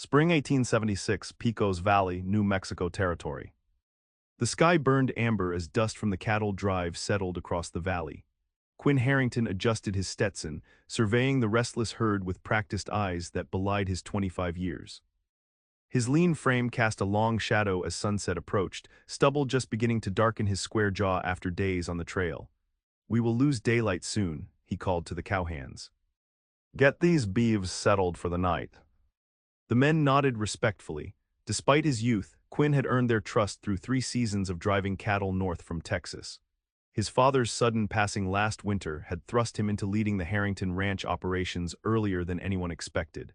Spring 1876, Pecos Valley, New Mexico Territory. The sky burned amber as dust from the cattle drive settled across the valley. Quinn Harrington adjusted his Stetson, surveying the restless herd with practiced eyes that belied his 25 years. His lean frame cast a long shadow as sunset approached, stubble just beginning to darken his square jaw after days on the trail. "We will lose daylight soon," he called to the cowhands. "Get these beeves settled for the night." The men nodded respectfully. Despite his youth, Quinn had earned their trust through 3 seasons of driving cattle north from Texas. His father's sudden passing last winter had thrust him into leading the Harrington Ranch operations earlier than anyone expected.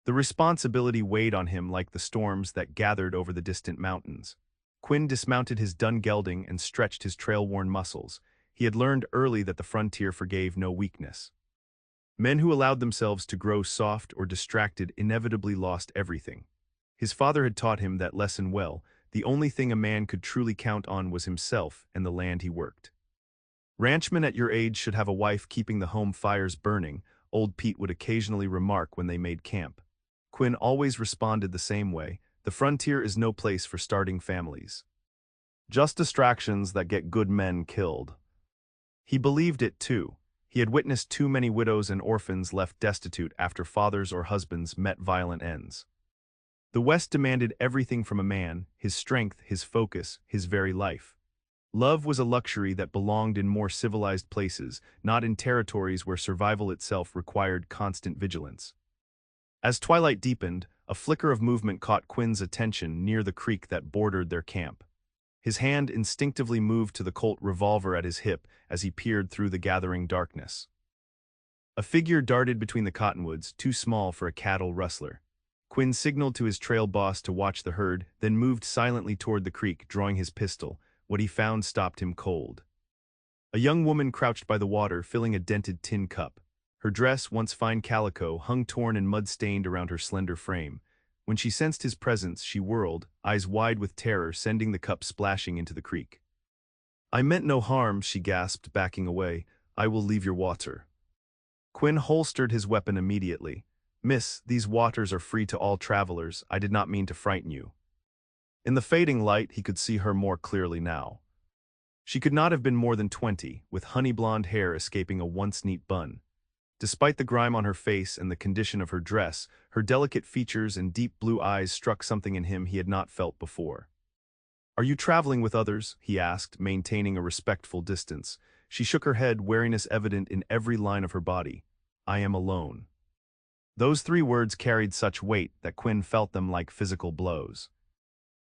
The responsibility weighed on him like the storms that gathered over the distant mountains. Quinn dismounted his dun gelding and stretched his trail-worn muscles. He had learned early that the frontier forgave no weakness. Men who allowed themselves to grow soft or distracted inevitably lost everything. His father had taught him that lesson well. The only thing a man could truly count on was himself and the land he worked. "Ranchmen at your age should have a wife keeping the home fires burning," old Pete would occasionally remark when they made camp. Quinn always responded the same way: "The frontier is no place for starting families. Just distractions that get good men killed." He believed it too. He had witnessed too many widows and orphans left destitute after fathers or husbands met violent ends. The West demanded everything from a man: his strength, his focus, his very life. Love was a luxury that belonged in more civilized places, not in territories where survival itself required constant vigilance. As twilight deepened, a flicker of movement caught Quinn's attention near the creek that bordered their camp. His hand instinctively moved to the Colt revolver at his hip as he peered through the gathering darkness. A figure darted between the cottonwoods, too small for a cattle rustler. Quinn signaled to his trail boss to watch the herd, then moved silently toward the creek, drawing his pistol. What he found stopped him cold. A young woman crouched by the water, filling a dented tin cup. Her dress, once fine calico, hung torn and mud-stained around her slender frame. When she sensed his presence, she whirled, eyes wide with terror, sending the cup splashing into the creek. "I meant no harm," she gasped, backing away. "I will leave your water." Quinn holstered his weapon immediately. "Miss, these waters are free to all travelers. I did not mean to frighten you." In the fading light, he could see her more clearly now. She could not have been more than 20, with honey-blonde hair escaping a once neat bun. Despite the grime on her face and the condition of her dress, her delicate features and deep blue eyes struck something in him he had not felt before. "Are you traveling with others?" he asked, maintaining a respectful distance. She shook her head, wariness evident in every line of her body. "I am alone." Those 3 words carried such weight that Quinn felt them like physical blows.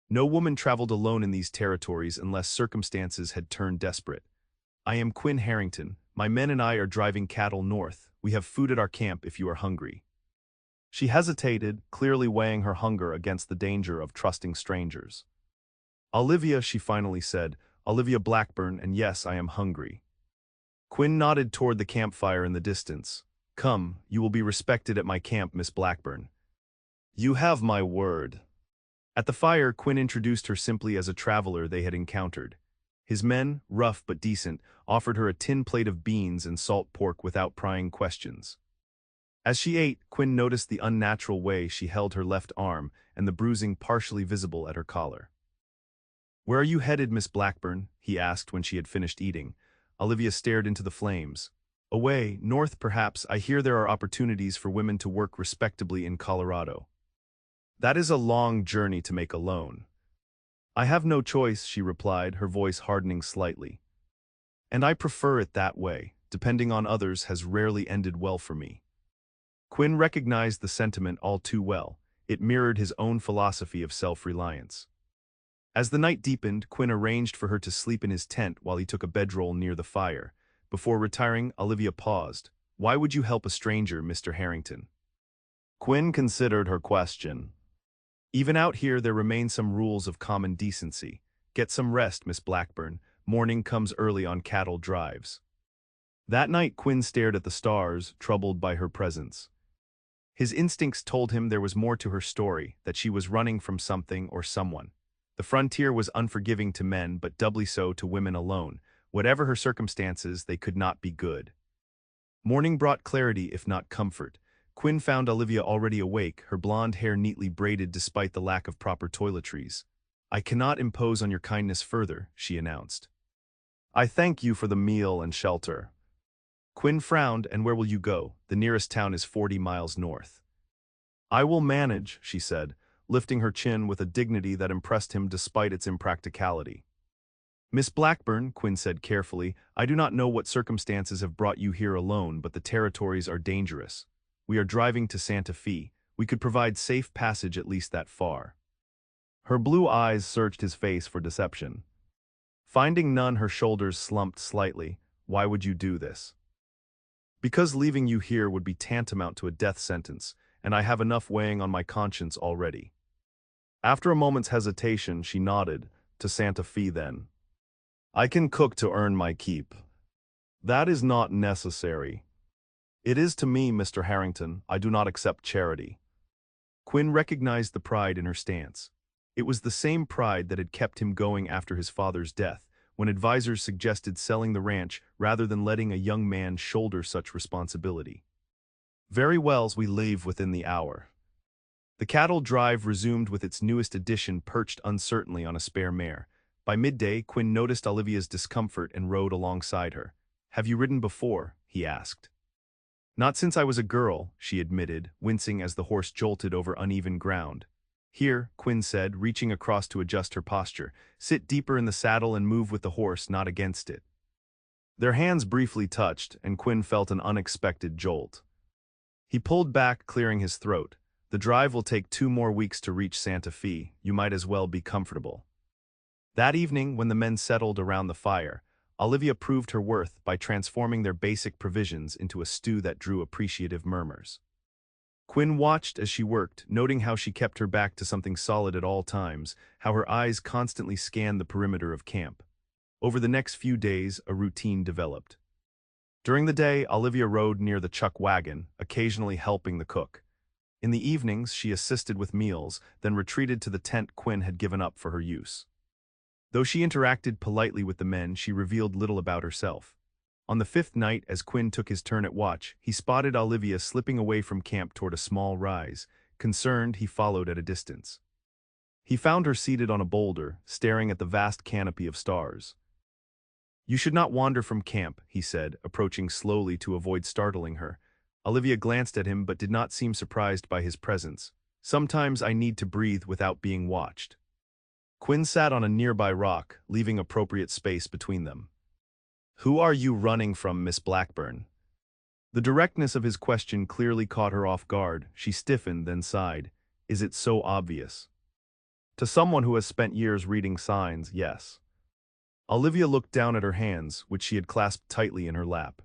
No woman traveled alone in these territories unless circumstances had turned desperate. "I am Quinn Harrington. My men and I are driving cattle north. We have food at our camp if you are hungry." She hesitated, clearly weighing her hunger against the danger of trusting strangers. "Olivia," she finally said, "Olivia Blackburn, and yes, I am hungry." Quinn nodded toward the campfire in the distance. "Come, you will be respected at my camp, Miss Blackburn." "You have my word." At the fire, Quinn introduced her simply as a traveler they had encountered. His men, rough but decent, offered her a tin plate of beans and salt pork without prying questions. As she ate, Quinn noticed the unnatural way she held her left arm and the bruising partially visible at her collar. "Where are you headed, Miss Blackburn?" he asked when she had finished eating. Olivia stared into the flames. "Away, north perhaps. I hear there are opportunities for women to work respectably in Colorado." "That is a long journey to make alone." "I have no choice," she replied, her voice hardening slightly. "And I prefer it that way. Depending on others has rarely ended well for me." Quinn recognized the sentiment all too well. It mirrored his own philosophy of self-reliance. As the night deepened, Quinn arranged for her to sleep in his tent while he took a bedroll near the fire. Before retiring, Olivia paused. "Why would you help a stranger, Mr. Harrington?" Quinn considered her question. "Even out here there remain some rules of common decency. Get some rest, Miss Blackburn. Morning comes early on cattle drives." That night Quinn stared at the stars, troubled by her presence. His instincts told him there was more to her story, that she was running from something or someone. The frontier was unforgiving to men, but doubly so to women alone. Whatever her circumstances, they could not be good. Morning brought clarity if not comfort. Quinn found Olivia already awake, her blonde hair neatly braided despite the lack of proper toiletries. "I cannot impose on your kindness further," she announced. "I thank you for the meal and shelter." Quinn frowned. "And where will you go? The nearest town is 40 miles north." "I will manage," she said, lifting her chin with a dignity that impressed him despite its impracticality. "Miss Blackburn," Quinn said carefully, "I do not know what circumstances have brought you here alone, but the territories are dangerous. We are driving to Santa Fe. We could provide safe passage at least that far." Her blue eyes searched his face for deception. Finding none, her shoulders slumped slightly. "Why would you do this?" "Because leaving you here would be tantamount to a death sentence, and I have enough weighing on my conscience already." After a moment's hesitation, she nodded. "To Santa Fe, then. I can cook to earn my keep." "That is not necessary." "It is to me, Mr. Harrington. I do not accept charity." Quinn recognized the pride in her stance. It was the same pride that had kept him going after his father's death, when advisors suggested selling the ranch rather than letting a young man shoulder such responsibility. "Very well, we leave within the hour." The cattle drive resumed with its newest addition perched uncertainly on a spare mare. By midday, Quinn noticed Olivia's discomfort and rode alongside her. "Have you ridden before?" he asked. "Not since I was a girl," she admitted, wincing as the horse jolted over uneven ground. "Here," Quinn said, reaching across to adjust her posture. "Sit deeper in the saddle and move with the horse, not against it." Their hands briefly touched, and Quinn felt an unexpected jolt. He pulled back, clearing his throat. "The drive will take 2 more weeks to reach Santa Fe. You might as well be comfortable." That evening, when the men settled around the fire, Olivia proved her worth by transforming their basic provisions into a stew that drew appreciative murmurs. Quinn watched as she worked, noting how she kept her back to something solid at all times, how her eyes constantly scanned the perimeter of camp. Over the next few days, a routine developed. During the day, Olivia rode near the chuck wagon, occasionally helping the cook. In the evenings, she assisted with meals, then retreated to the tent Quinn had given up for her use. Though she interacted politely with the men, she revealed little about herself. On the 5th night, as Quinn took his turn at watch, he spotted Olivia slipping away from camp toward a small rise. Concerned, he followed at a distance. He found her seated on a boulder, staring at the vast canopy of stars. "You should not wander from camp," he said, approaching slowly to avoid startling her. Olivia glanced at him but did not seem surprised by his presence. "Sometimes I need to breathe without being watched." Quinn sat on a nearby rock, leaving appropriate space between them. "Who are you running from, Miss Blackburn?" The directness of his question clearly caught her off guard. She stiffened, then sighed. "Is it so obvious?" "To someone who has spent years reading signs, yes." Olivia looked down at her hands, which she had clasped tightly in her lap.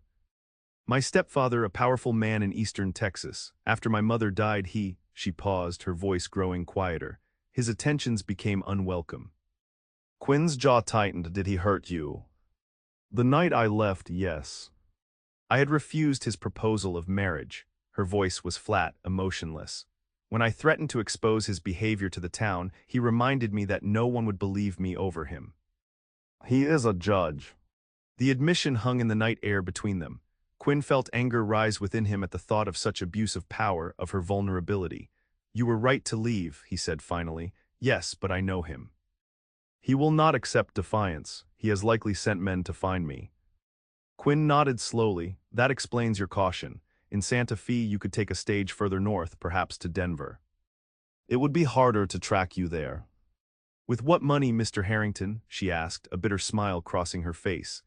"My stepfather, a powerful man in eastern Texas. After my mother died, she paused, her voice growing quieter. His attentions became unwelcome." Quinn's jaw tightened. "Did he hurt you?" "The night I left, yes. I had refused his proposal of marriage." Her voice was flat, emotionless. "When I threatened to expose his behavior to the town, he reminded me that no one would believe me over him." "He is a judge." The admission hung in the night air between them. Quinn felt anger rise within him at the thought of such abuse of power, of her vulnerability. "You were right to leave," he said finally. "Yes, but I know him. He will not accept defiance. He has likely sent men to find me." Quinn nodded slowly. "That explains your caution. In Santa Fe, you could take a stage further north, perhaps to Denver. It would be harder to track you there." "With what money, Mr. Harrington?" she asked, a bitter smile crossing her face.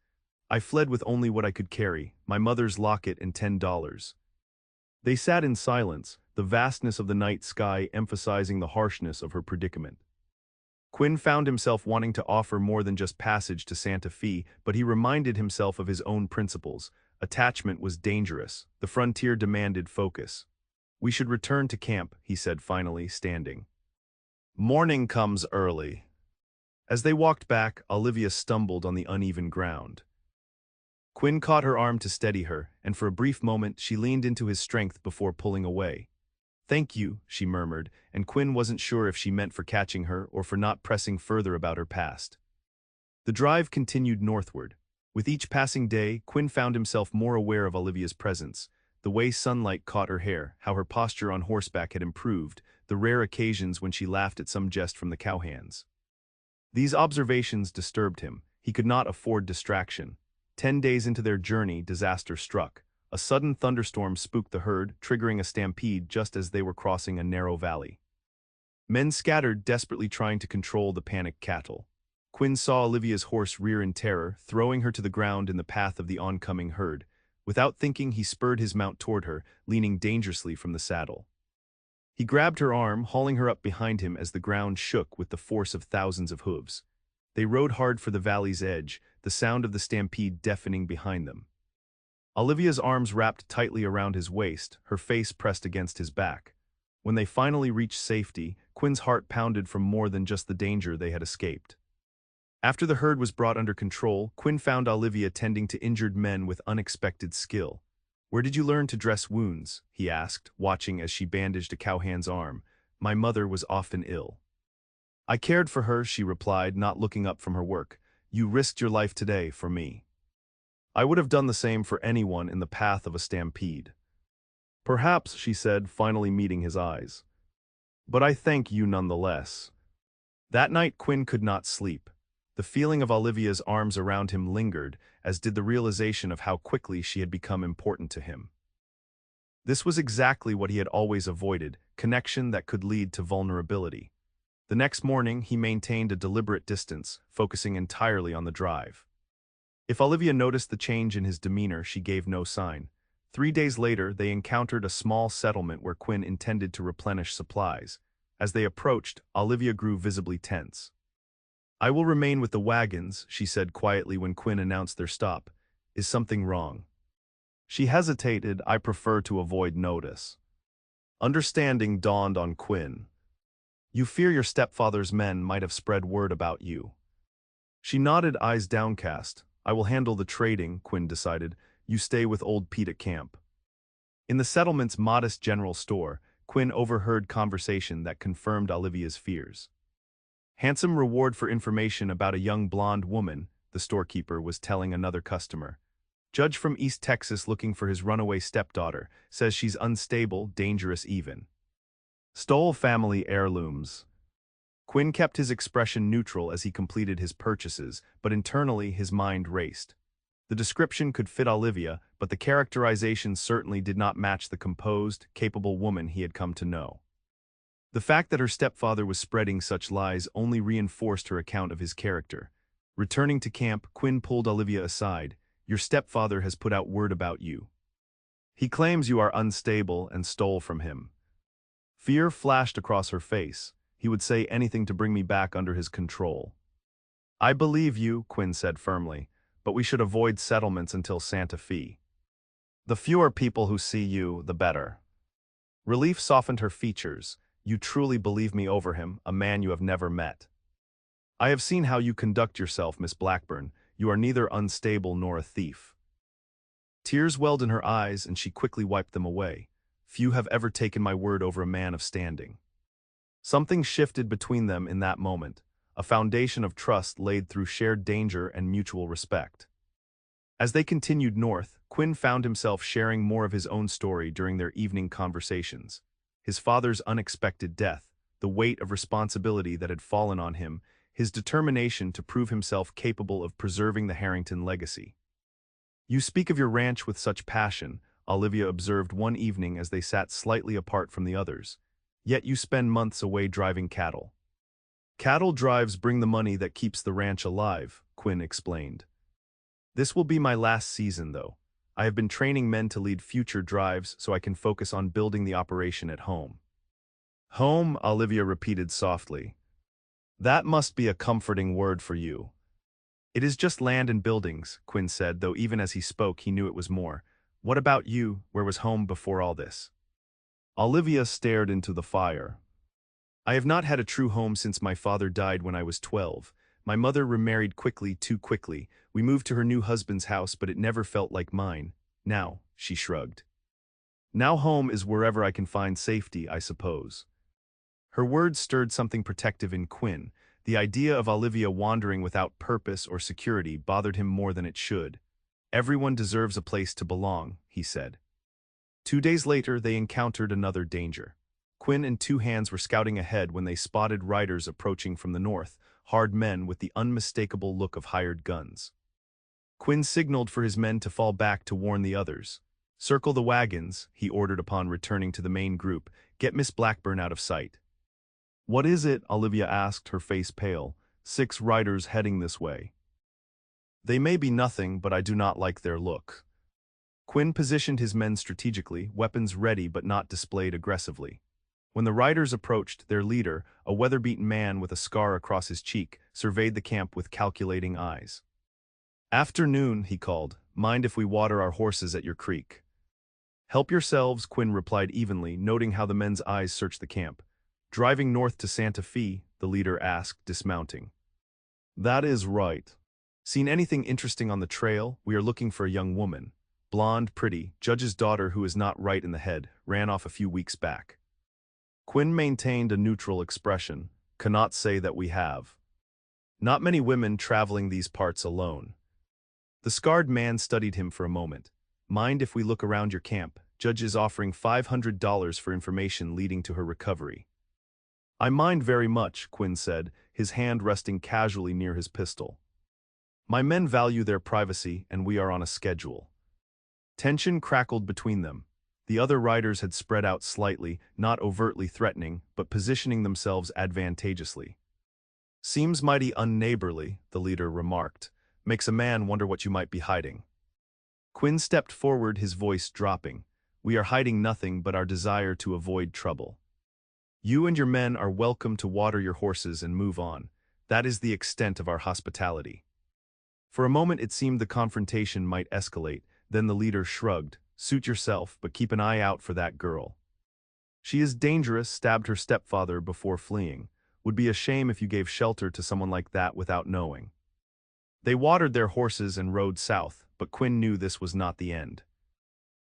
"I fled with only what I could carry, my mother's locket and $10. They sat in silence, the vastness of the night sky emphasizing the harshness of her predicament. Quinn found himself wanting to offer more than just passage to Santa Fe, but he reminded himself of his own principles. Attachment was dangerous. The frontier demanded focus. "We should return to camp," he said finally, standing. "Morning comes early." As they walked back, Olivia stumbled on the uneven ground. Quinn caught her arm to steady her, and for a brief moment she leaned into his strength before pulling away. "Thank you," she murmured, and Quinn wasn't sure if she meant for catching her or for not pressing further about her past. The drive continued northward. With each passing day, Quinn found himself more aware of Olivia's presence. the way sunlight caught her hair, how her posture on horseback had improved, the rare occasions when she laughed at some jest from the cowhands. These observations disturbed him. He could not afford distraction. 10 days into their journey, disaster struck. A sudden thunderstorm spooked the herd, triggering a stampede just as they were crossing a narrow valley. Men scattered, desperately trying to control the panicked cattle. Quinn saw Olivia's horse rear in terror, throwing her to the ground in the path of the oncoming herd. Without thinking, he spurred his mount toward her, leaning dangerously from the saddle. He grabbed her arm, hauling her up behind him as the ground shook with the force of thousands of hooves. They rode hard for the valley's edge, the sound of the stampede deafening behind them. Olivia's arms wrapped tightly around his waist, her face pressed against his back. When they finally reached safety, Quinn's heart pounded from more than just the danger they had escaped. After the herd was brought under control, Quinn found Olivia tending to injured men with unexpected skill. "Where did you learn to dress wounds?" he asked, watching as she bandaged a cowhand's arm. "My mother was often ill." "I cared for her," she replied, not looking up from her work. "You risked your life today for me. I would have done the same for anyone in the path of a stampede." "Perhaps," she said, finally meeting his eyes. "But I thank you nonetheless." That night Quinn could not sleep. The feeling of Olivia's arms around him lingered, as did the realization of how quickly she had become important to him. This was exactly what he had always avoided, connection that could lead to vulnerability. The next morning, he maintained a deliberate distance, focusing entirely on the drive. If Olivia noticed the change in his demeanor, she gave no sign. 3 days later, they encountered a small settlement where Quinn intended to replenish supplies. As they approached, Olivia grew visibly tense. "I will remain with the wagons," she said quietly when Quinn announced their stop. "Is something wrong?" She hesitated. "I prefer to avoid notice." Understanding dawned on Quinn. "You fear your stepfather's men might have spread word about you." She nodded, eyes downcast. "I will handle the trading," Quinn decided. "You stay with old Pete at camp." In the settlement's modest general store, Quinn overheard conversation that confirmed Olivia's fears. "Handsome reward for information about a young blonde woman," the storekeeper was telling another customer. "Judge from East Texas looking for his runaway stepdaughter, says she's unstable, dangerous even. Stole family heirlooms." Quinn kept his expression neutral as he completed his purchases, but internally his mind raced. The description could fit Olivia, but the characterization certainly did not match the composed, capable woman he had come to know. The fact that her stepfather was spreading such lies only reinforced her account of his character. Returning to camp, Quinn pulled Olivia aside. "Your stepfather has put out word about you. He claims you are unstable and stole from him." Fear flashed across her face. "He would say anything to bring me back under his control." "I believe you," Quinn said firmly, "but we should avoid settlements until Santa Fe. The fewer people who see you, the better." Relief softened her features. "You truly believe me over him, a man you have never met." "I have seen how you conduct yourself, Miss Blackburn. You are neither unstable nor a thief." Tears welled in her eyes, and she quickly wiped them away. "Few have ever taken my word over a man of standing." Something shifted between them in that moment, a foundation of trust laid through shared danger and mutual respect. As they continued north, Quinn found himself sharing more of his own story during their evening conversations. His father's unexpected death, the weight of responsibility that had fallen on him, his determination to prove himself capable of preserving the Harrington legacy. "You speak of your ranch with such passion," Olivia observed one evening as they sat slightly apart from the others. "Yet you spend months away driving cattle." "Cattle drives bring the money that keeps the ranch alive," Quinn explained. "This will be my last season, though. I have been training men to lead future drives so I can focus on building the operation at home." "Home," Olivia repeated softly. "That must be a comforting word for you." "It is just land and buildings," Quinn said, though even as he spoke he knew it was more. "What about you? Where was home before all this?" Olivia stared into the fire. "I have not had a true home since my father died when I was 12. My mother remarried quickly, too quickly. We moved to her new husband's house, but it never felt like mine. Now," she shrugged. "Now home is wherever I can find safety, I suppose." Her words stirred something protective in Quinn. The idea of Olivia wandering without purpose or security bothered him more than it should. "Everyone deserves a place to belong," he said. 2 days later, they encountered another danger. Quinn and Two Hands were scouting ahead when they spotted riders approaching from the north, hard men with the unmistakable look of hired guns. Quinn signaled for his men to fall back to warn the others. "Circle the wagons," he ordered upon returning to the main group. "Get Miss Blackburn out of sight." "What is it?" Olivia asked, her face pale. "6 riders heading this way." "They may be nothing, but I do not like their look." Quinn positioned his men strategically, weapons ready but not displayed aggressively. When the riders approached, their leader, a weather-beaten man with a scar across his cheek, surveyed the camp with calculating eyes. "Afternoon," he called. "Mind if we water our horses at your creek?" "Help yourselves," Quinn replied evenly, noting how the men's eyes searched the camp. "Driving north to Santa Fe?" the leader asked, dismounting. "That is right." "Seen anything interesting on the trail? We are looking for a young woman. Blonde, pretty, judge's daughter who is not right in the head, ran off a few weeks back." Quinn maintained a neutral expression. "Cannot say that we have. Not many women traveling these parts alone." The scarred man studied him for a moment. "Mind if we look around your camp? Judge is offering $500 for information leading to her recovery." "I mind very much," Quinn said, his hand resting casually near his pistol. "My men value their privacy, and we are on a schedule." Tension crackled between them. The other riders had spread out slightly, not overtly threatening, but positioning themselves advantageously. "Seems mighty unneighborly," the leader remarked. "Makes a man wonder what you might be hiding." Quinn stepped forward, his voice dropping. "We are hiding nothing but our desire to avoid trouble. You and your men are welcome to water your horses and move on. That is the extent of our hospitality." For a moment it seemed the confrontation might escalate, then the leader shrugged. "Suit yourself, but keep an eye out for that girl. She is dangerous, stabbed her stepfather before fleeing. Would be a shame if you gave shelter to someone like that without knowing." They watered their horses and rode south, but Quinn knew this was not the end.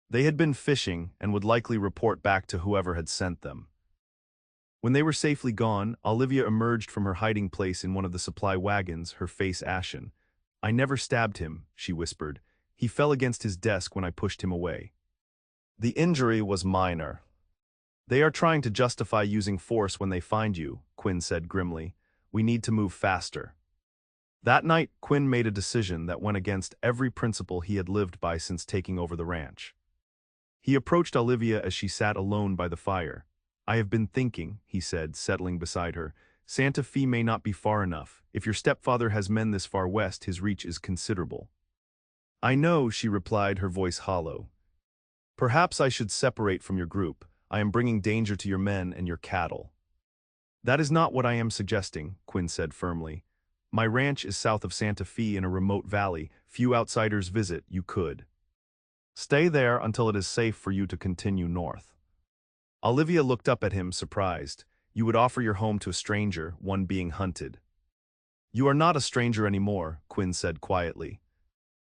They had been fishing and would likely report back to whoever had sent them. When they were safely gone, Olivia emerged from her hiding place in one of the supply wagons, her face ashen. "I never stabbed him," she whispered. "He fell against his desk when I pushed him away. The injury was minor." "They are trying to justify using force when they find you," Quinn said grimly. "We need to move faster." That night, Quinn made a decision that went against every principle he had lived by since taking over the ranch. He approached Olivia as she sat alone by the fire. "I have been thinking," he said, settling beside her. "Santa Fe may not be far enough. If your stepfather has men this far west, his reach is considerable." "I know," she replied, her voice hollow. "Perhaps I should separate from your group. I am bringing danger to your men and your cattle." "That is not what I am suggesting," Quinn said firmly. "My ranch is south of Santa Fe in a remote valley. Few outsiders visit. You could stay there until it is safe for you to continue north." Olivia looked up at him, surprised. "You would offer your home to a stranger, one being hunted." "You are not a stranger anymore," Quinn said quietly.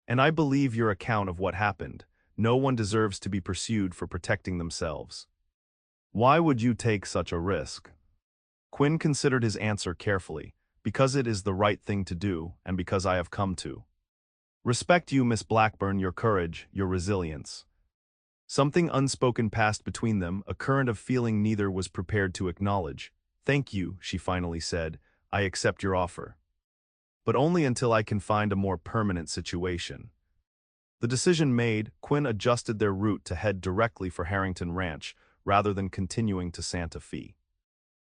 "And I believe your account of what happened. No one deserves to be pursued for protecting themselves." "Why would you take such a risk?" Quinn considered his answer carefully. "Because it is the right thing to do, and because I have come to respect you, Miss Blackburn, your courage, your resilience." Something unspoken passed between them, a current of feeling neither was prepared to acknowledge. "Thank you," she finally said. "I accept your offer. But only until I can find a more permanent situation." The decision made, Quinn adjusted their route to head directly for Harrington Ranch, rather than continuing to Santa Fe.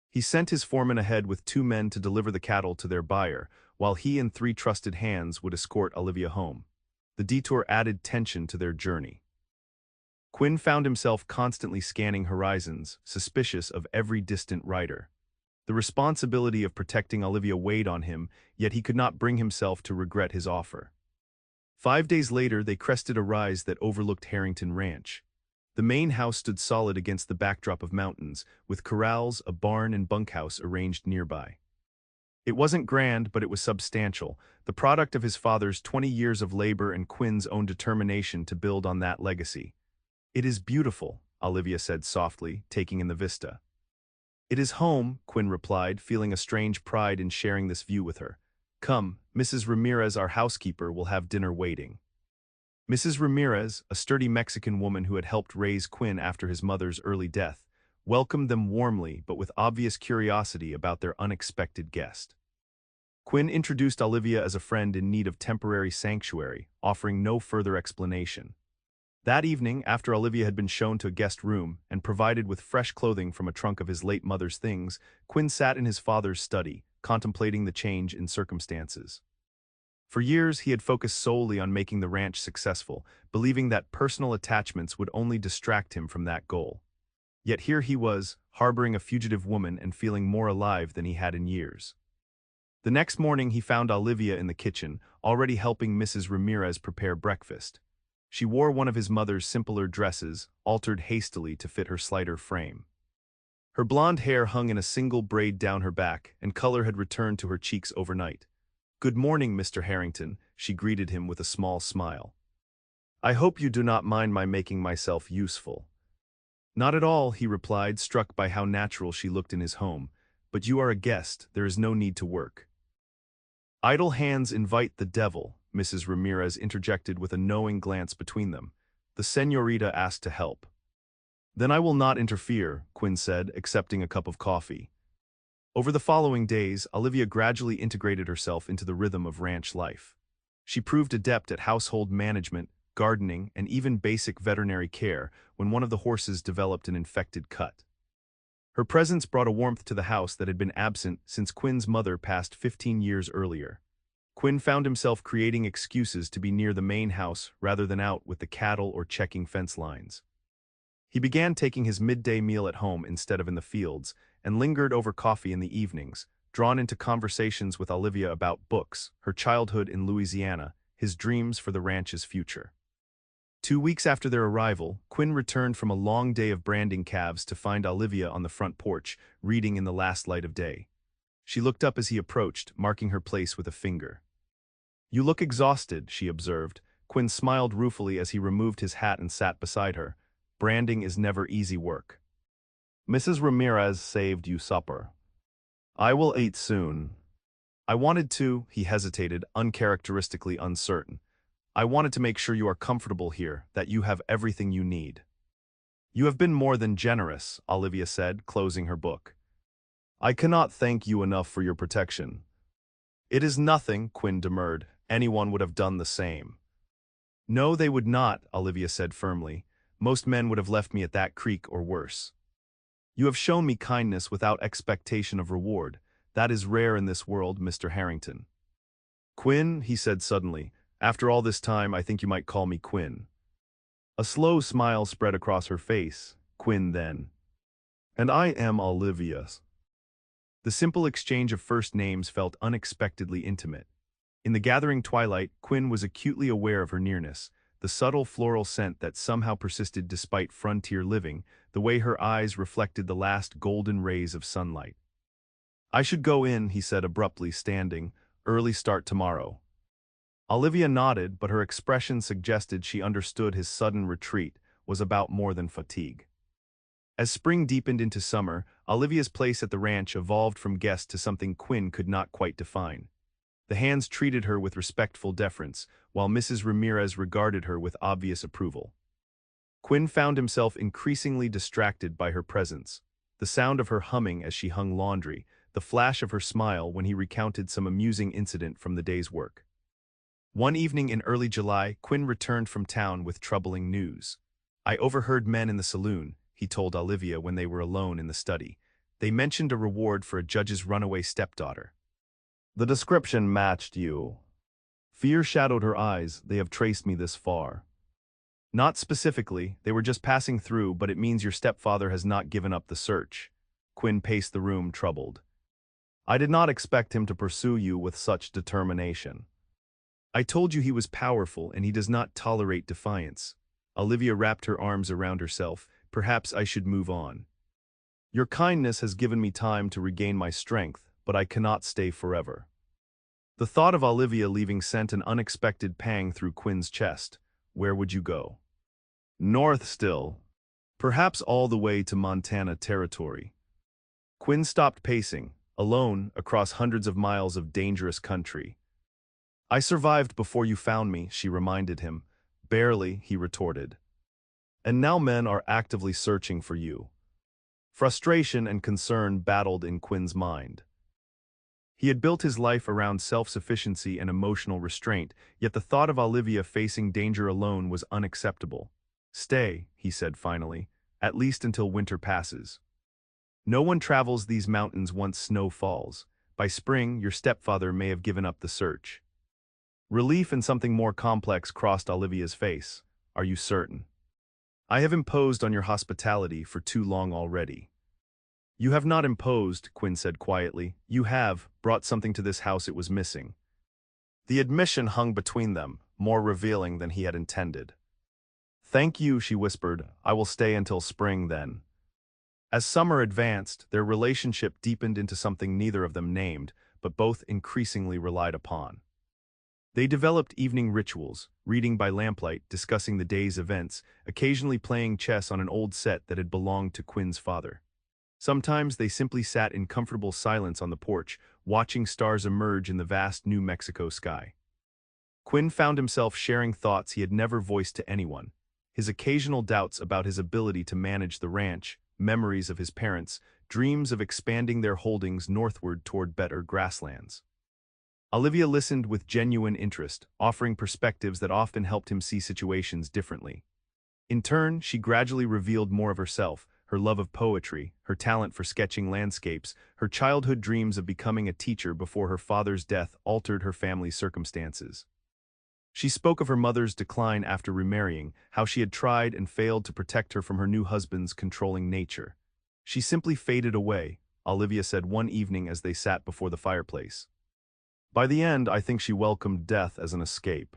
He sent his foreman ahead with 2 men to deliver the cattle to their buyer, while he and 3 trusted hands would escort Olivia home. The detour added tension to their journey. Quinn found himself constantly scanning horizons, suspicious of every distant rider. The responsibility of protecting Olivia weighed on him, yet he could not bring himself to regret his offer. 5 days later, they crested a rise that overlooked Harrington Ranch. The main house stood solid against the backdrop of mountains, with corrals, a barn, and bunkhouse arranged nearby. It wasn't grand, but it was substantial, the product of his father's 20 years of labor and Quinn's own determination to build on that legacy. "It is beautiful," Olivia said softly, taking in the vista. "It is home," Quinn replied, feeling a strange pride in sharing this view with her. "Come, Mrs. Ramirez, our housekeeper, will have dinner waiting." Mrs. Ramirez, a sturdy Mexican woman who had helped raise Quinn after his mother's early death, welcomed them warmly but with obvious curiosity about their unexpected guest. Quinn introduced Olivia as a friend in need of temporary sanctuary, offering no further explanation. That evening, after Olivia had been shown to a guest room and provided with fresh clothing from a trunk of his late mother's things, Quinn sat in his father's study, contemplating the change in circumstances. For years, he had focused solely on making the ranch successful, believing that personal attachments would only distract him from that goal. Yet here he was, harboring a fugitive woman and feeling more alive than he had in years. The next morning, he found Olivia in the kitchen, already helping Mrs. Ramirez prepare breakfast. She wore one of his mother's simpler dresses, altered hastily to fit her slighter frame. Her blonde hair hung in a single braid down her back, and color had returned to her cheeks overnight. "Good morning, Mr. Harrington," she greeted him with a small smile. "I hope you do not mind my making myself useful." "Not at all," he replied, struck by how natural she looked in his home. "But you are a guest, there is no need to work." "Idle hands invite the devil," Mrs. Ramirez interjected with a knowing glance between them. "The señorita asked to help." "Then I will not interfere," Quinn said, accepting a cup of coffee. Over the following days, Olivia gradually integrated herself into the rhythm of ranch life. She proved adept at household management, gardening, and even basic veterinary care when one of the horses developed an infected cut. Her presence brought a warmth to the house that had been absent since Quinn's mother passed 15 years earlier. Quinn found himself creating excuses to be near the main house rather than out with the cattle or checking fence lines. He began taking his midday meal at home instead of in the fields, and lingered over coffee in the evenings, drawn into conversations with Olivia about books, her childhood in Louisiana, his dreams for the ranch's future. 2 weeks after their arrival, Quinn returned from a long day of branding calves to find Olivia on the front porch, reading in the last light of day. She looked up as he approached, marking her place with a finger. "You look exhausted," she observed. Quinn smiled ruefully as he removed his hat and sat beside her. "Branding is never easy work." "Mrs. Ramirez saved you supper. I will eat soon." "I wanted to," he hesitated, uncharacteristically uncertain. "I wanted to make sure you are comfortable here, that you have everything you need." "You have been more than generous," Olivia said, closing her book. "I cannot thank you enough for your protection." "It is nothing," Quinn demurred. "Anyone would have done the same." "No, they would not," Olivia said firmly. "Most men would have left me at that creek or worse. You have shown me kindness without expectation of reward. That is rare in this world, Mr. Harrington." "Quinn," he said suddenly, "after all this time, I think you might call me Quinn." A slow smile spread across her face. "Quinn, then." "And I am Olivia." The simple exchange of first names felt unexpectedly intimate. In the gathering twilight, Quinn was acutely aware of her nearness, the subtle floral scent that somehow persisted despite frontier living, the way her eyes reflected the last golden rays of sunlight. "I should go in," he said abruptly, standing. "Early start tomorrow." Olivia nodded, but her expression suggested she understood his sudden retreat was about more than fatigue. As spring deepened into summer, Olivia's place at the ranch evolved from guest to something Quinn could not quite define. The hands treated her with respectful deference, while Mrs. Ramirez regarded her with obvious approval. Quinn found himself increasingly distracted by her presence, the sound of her humming as she hung laundry, the flash of her smile when he recounted some amusing incident from the day's work. One evening in early July, Quinn returned from town with troubling news. "I overheard men in the saloon," he told Olivia when they were alone in the study. "They mentioned a reward for a judge's runaway stepdaughter." "The description matched you." Fear shadowed her eyes. "They have traced me this far." "Not specifically, they were just passing through, but it means your stepfather has not given up the search." Quinn paced the room, troubled. "I did not expect him to pursue you with such determination." "I told you he was powerful and he does not tolerate defiance." Olivia wrapped her arms around herself. "Perhaps I should move on. Your kindness has given me time to regain my strength, but I cannot stay forever." The thought of Olivia leaving sent an unexpected pang through Quinn's chest. Where would you go? North still. Perhaps all the way to Montana territory. Quinn stopped pacing, alone, across hundreds of miles of dangerous country. "I survived before you found me," she reminded him. Barely, he retorted. And now men are actively searching for you. Frustration and concern battled in Quinn's mind. He had built his life around self-sufficiency and emotional restraint, yet the thought of Olivia facing danger alone was unacceptable. Stay, he said finally, at least until winter passes. No one travels these mountains once snow falls. By spring, your stepfather may have given up the search. Relief and something more complex crossed Olivia's face. Are you certain? I have imposed on your hospitality for too long already. You have not imposed, Quinn said quietly. You have brought something to this house it was missing. The admission hung between them, more revealing than he had intended. Thank you, she whispered. I will stay until spring then. As summer advanced, their relationship deepened into something neither of them named, but both increasingly relied upon. They developed evening rituals, reading by lamplight, discussing the day's events, occasionally playing chess on an old set that had belonged to Quinn's father. Sometimes they simply sat in comfortable silence on the porch, watching stars emerge in the vast New Mexico sky. Quinn found himself sharing thoughts he had never voiced to anyone, his occasional doubts about his ability to manage the ranch, memories of his parents, dreams of expanding their holdings northward toward better grasslands. Olivia listened with genuine interest, offering perspectives that often helped him see situations differently. In turn, she gradually revealed more of herself, her love of poetry, her talent for sketching landscapes, her childhood dreams of becoming a teacher before her father's death altered her family's circumstances. She spoke of her mother's decline after remarrying, how she had tried and failed to protect her from her new husband's controlling nature. She simply faded away, Olivia said one evening as they sat before the fireplace. By the end, I think she welcomed death as an escape.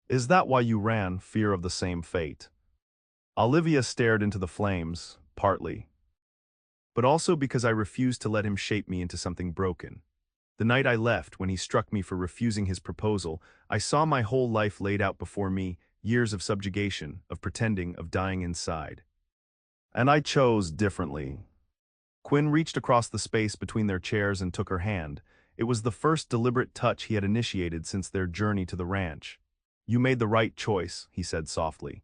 Is that why you ran, fear of the same fate? Olivia stared into the flames, partly. But also because I refused to let him shape me into something broken. The night I left, when he struck me for refusing his proposal, I saw my whole life laid out before me, years of subjugation, of pretending, of dying inside. And I chose differently. Quinn reached across the space between their chairs and took her hand. It was the first deliberate touch he had initiated since their journey to the ranch. You made the right choice, he said softly.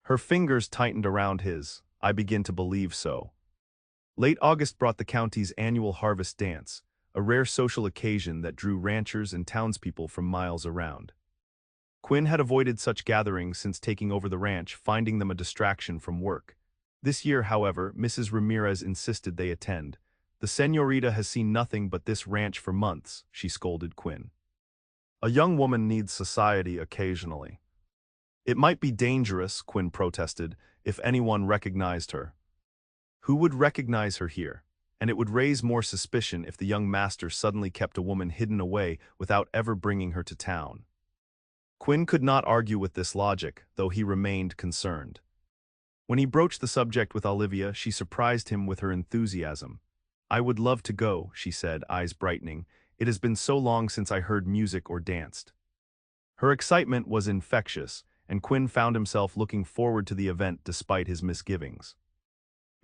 Her fingers tightened around his. I begin to believe so. Late August brought the county's annual harvest dance, a rare social occasion that drew ranchers and townspeople from miles around. Quinn had avoided such gatherings since taking over the ranch, finding them a distraction from work. This year, however, Mrs. Ramirez insisted they attend. The señorita has seen nothing but this ranch for months, she scolded Quinn. A young woman needs society occasionally. It might be dangerous, Quinn protested, if anyone recognized her. Who would recognize her here? And it would raise more suspicion if the young master suddenly kept a woman hidden away without ever bringing her to town. Quinn could not argue with this logic, though he remained concerned. When he broached the subject with Olivia, she surprised him with her enthusiasm. I would love to go, she said, eyes brightening. It has been so long since I heard music or danced. Her excitement was infectious, and Quinn found himself looking forward to the event despite his misgivings.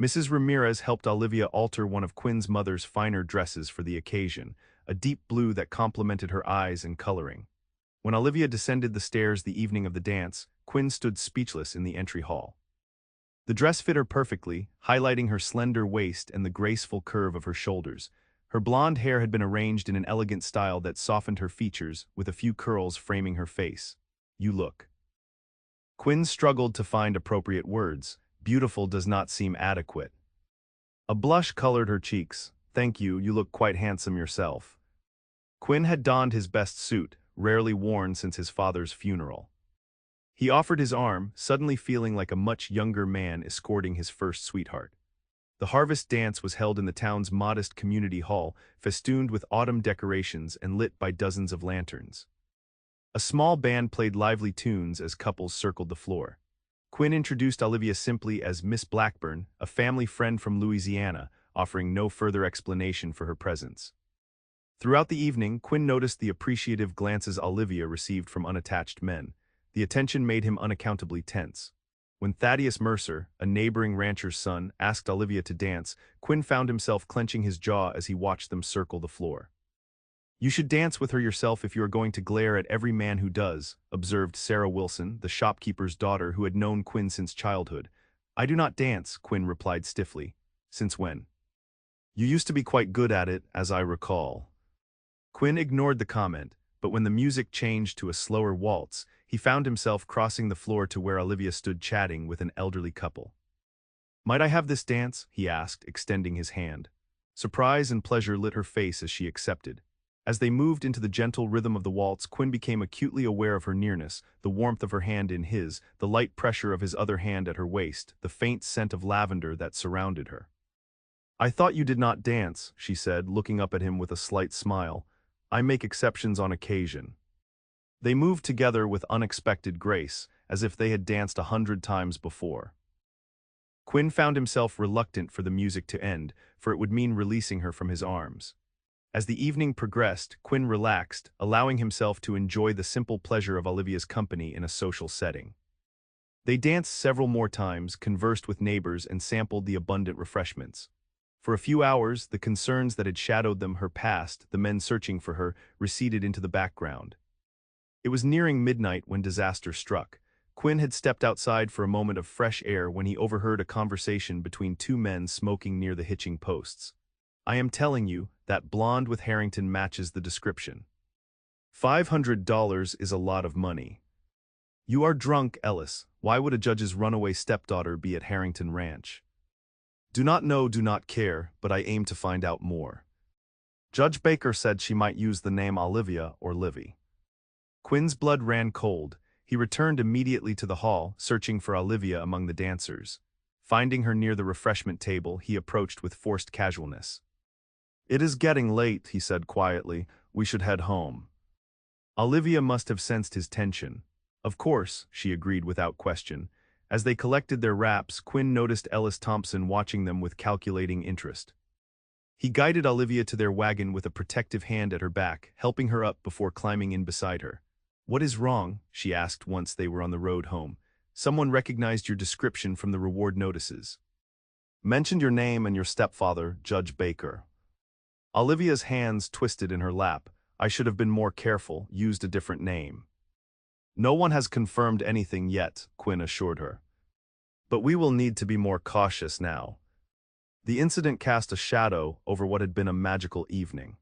Mrs. Ramirez helped Olivia alter one of Quinn's mother's finer dresses for the occasion, a deep blue that complemented her eyes and coloring. When Olivia descended the stairs the evening of the dance, Quinn stood speechless in the entry hall. The dress fit her perfectly, highlighting her slender waist and the graceful curve of her shoulders. Her blonde hair had been arranged in an elegant style that softened her features, with a few curls framing her face. You look. Quinn struggled to find appropriate words. Beautiful does not seem adequate. A blush colored her cheeks. Thank you, you look quite handsome yourself. Quinn had donned his best suit, rarely worn since his father's funeral. He offered his arm, suddenly feeling like a much younger man escorting his first sweetheart. The harvest dance was held in the town's modest community hall, festooned with autumn decorations and lit by dozens of lanterns. A small band played lively tunes as couples circled the floor. Quinn introduced Olivia simply as Miss Blackburn, a family friend from Louisiana, offering no further explanation for her presence. Throughout the evening, Quinn noticed the appreciative glances Olivia received from unattached men. The attention made him unaccountably tense. When Thaddeus Mercer, a neighboring rancher's son, asked Olivia to dance, Quinn found himself clenching his jaw as he watched them circle the floor. You should dance with her yourself if you are going to glare at every man who does, observed Sarah Wilson, the shopkeeper's daughter who had known Quinn since childhood. I do not dance, Quinn replied stiffly. Since when? You used to be quite good at it, as I recall. Quinn ignored the comment, but when the music changed to a slower waltz, he found himself crossing the floor to where Olivia stood chatting with an elderly couple. Might I have this dance? He asked, extending his hand. Surprise and pleasure lit her face as she accepted. As they moved into the gentle rhythm of the waltz, Quinn became acutely aware of her nearness, the warmth of her hand in his, the light pressure of his other hand at her waist, the faint scent of lavender that surrounded her. I thought you did not dance, she said, looking up at him with a slight smile. I make exceptions on occasion. They moved together with unexpected grace, as if they had danced 100 times before. Quinn found himself reluctant for the music to end, for it would mean releasing her from his arms. As the evening progressed, Quinn relaxed, allowing himself to enjoy the simple pleasure of Olivia's company in a social setting. They danced several more times, conversed with neighbors, and sampled the abundant refreshments. For a few hours, the concerns that had shadowed them her past, the men searching for her, receded into the background. It was nearing midnight when disaster struck. Quinn had stepped outside for a moment of fresh air when he overheard a conversation between two men smoking near the hitching posts. I am telling you, that blonde with Harrington matches the description. $500 is a lot of money. You are drunk, Ellis. Why would a judge's runaway stepdaughter be at Harrington Ranch? Do not know, do not care, but I aim to find out more. Judge Baker said she might use the name Olivia or Livy. Quinn's blood ran cold. He returned immediately to the hall, searching for Olivia among the dancers. Finding her near the refreshment table, he approached with forced casualness. It is getting late, he said quietly. We should head home. Olivia must have sensed his tension. Of course, she agreed without question. As they collected their wraps, Quinn noticed Ellis Thompson watching them with calculating interest. He guided Olivia to their wagon with a protective hand at her back, helping her up before climbing in beside her. What is wrong? She asked once they were on the road home. Someone recognized your description from the reward notices. Mentioned your name and your stepfather, Judge Baker. Olivia's hands twisted in her lap. I should have been more careful, used a different name. No one has confirmed anything yet, Quinn assured her. But we will need to be more cautious now. The incident cast a shadow over what had been a magical evening.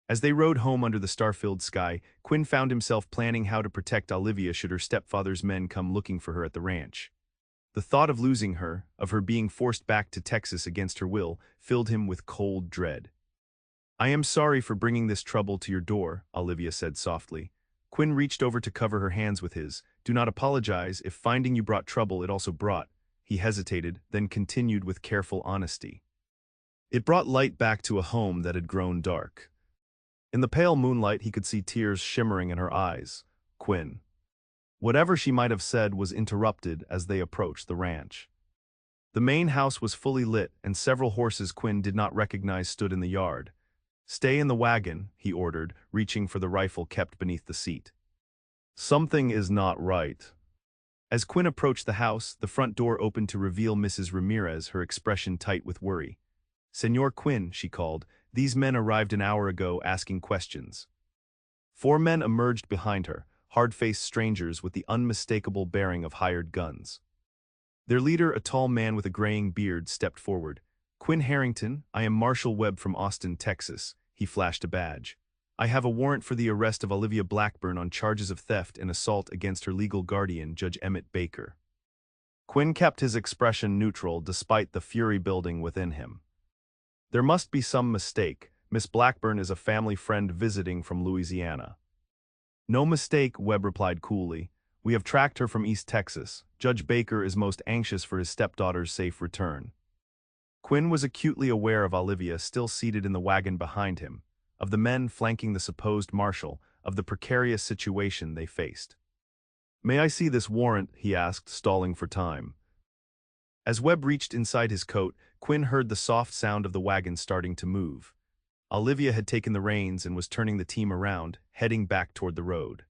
As they rode home under the star-filled sky, Quinn found himself planning how to protect Olivia should her stepfather's men come looking for her at the ranch. The thought of losing her, of her being forced back to Texas against her will, filled him with cold dread. I am sorry for bringing this trouble to your door, Olivia said softly. Quinn reached over to cover her hands with his. Do not apologize if finding you brought trouble it also brought. He hesitated, then continued with careful honesty. It brought light back to a home that had grown dark. In the pale moonlight he could see tears shimmering in her eyes. Quinn. Whatever she might have said was interrupted as they approached the ranch. The main house was fully lit, and several horses Quinn did not recognize stood in the yard. Stay in the wagon, he ordered, reaching for the rifle kept beneath the seat. Something is not right. As Quinn approached the house, the front door opened to reveal Mrs. Ramirez, her expression tight with worry. Senor Quinn, she called, these men arrived an hour ago asking questions. 4 men emerged behind her, hard-faced strangers with the unmistakable bearing of hired guns. Their leader, a tall man with a graying beard, stepped forward. Quinn Harrington, I am Marshal Webb from Austin, Texas. He flashed a badge. I have a warrant for the arrest of Olivia Blackburn on charges of theft and assault against her legal guardian, Judge Emmett Baker. Quinn kept his expression neutral despite the fury building within him. There must be some mistake. Miss Blackburn is a family friend visiting from Louisiana. No mistake, Webb replied coolly. We have tracked her from East Texas. Judge Baker is most anxious for his stepdaughter's safe return. Quinn was acutely aware of Olivia still seated in the wagon behind him, of the men flanking the supposed marshal, of the precarious situation they faced. May I see this warrant? He asked, stalling for time. As Webb reached inside his coat, Quinn heard the soft sound of the wagon starting to move. Olivia had taken the reins and was turning the team around, heading back toward the road.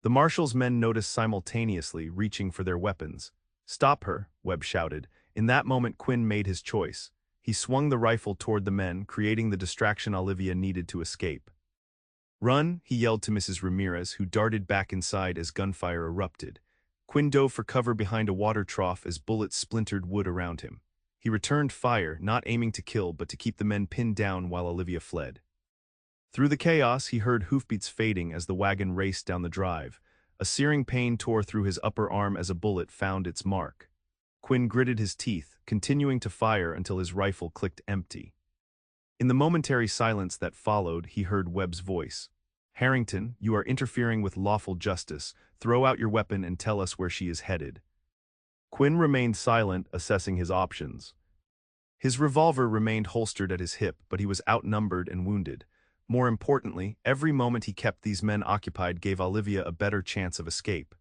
The marshal's men noticed simultaneously, reaching for their weapons. Stop her, Webb shouted. In that moment Quinn made his choice. He swung the rifle toward the men, creating the distraction Olivia needed to escape. "Run," he yelled to Mrs. Ramirez, who darted back inside as gunfire erupted. Quinn dove for cover behind a water trough as bullets splintered wood around him. He returned fire, not aiming to kill but to keep the men pinned down while Olivia fled. Through the chaos, he heard hoofbeats fading as the wagon raced down the drive. A searing pain tore through his upper arm as a bullet found its mark. Quinn gritted his teeth, continuing to fire until his rifle clicked empty. In the momentary silence that followed, he heard Webb's voice. "Harrington, you are interfering with lawful justice. Throw out your weapon and tell us where she is headed." Quinn remained silent, assessing his options. His revolver remained holstered at his hip, but he was outnumbered and wounded. More importantly, every moment he kept these men occupied gave Olivia a better chance of escape.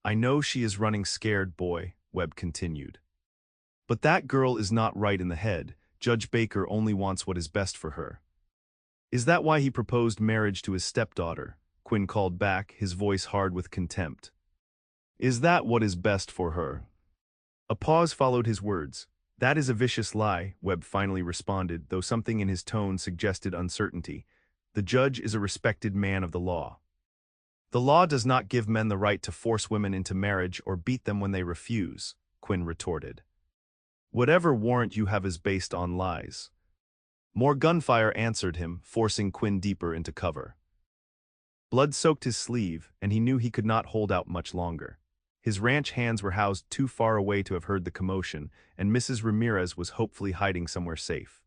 "I know she is running scared, boy," Webb continued. "But that girl is not right in the head. Judge Baker only wants what is best for her." "Is that why he proposed marriage to his stepdaughter?" Quinn called back, his voice hard with contempt. "Is that what is best for her?" A pause followed his words. "That is a vicious lie," Webb finally responded, though something in his tone suggested uncertainty. "The judge is a respected man of the law." "The law does not give men the right to force women into marriage or beat them when they refuse," Quinn retorted. "Whatever warrant you have is based on lies." More gunfire answered him, forcing Quinn deeper into cover. Blood soaked his sleeve, and he knew he could not hold out much longer. His ranch hands were housed too far away to have heard the commotion, and Mrs. Ramirez was hopefully hiding somewhere safe.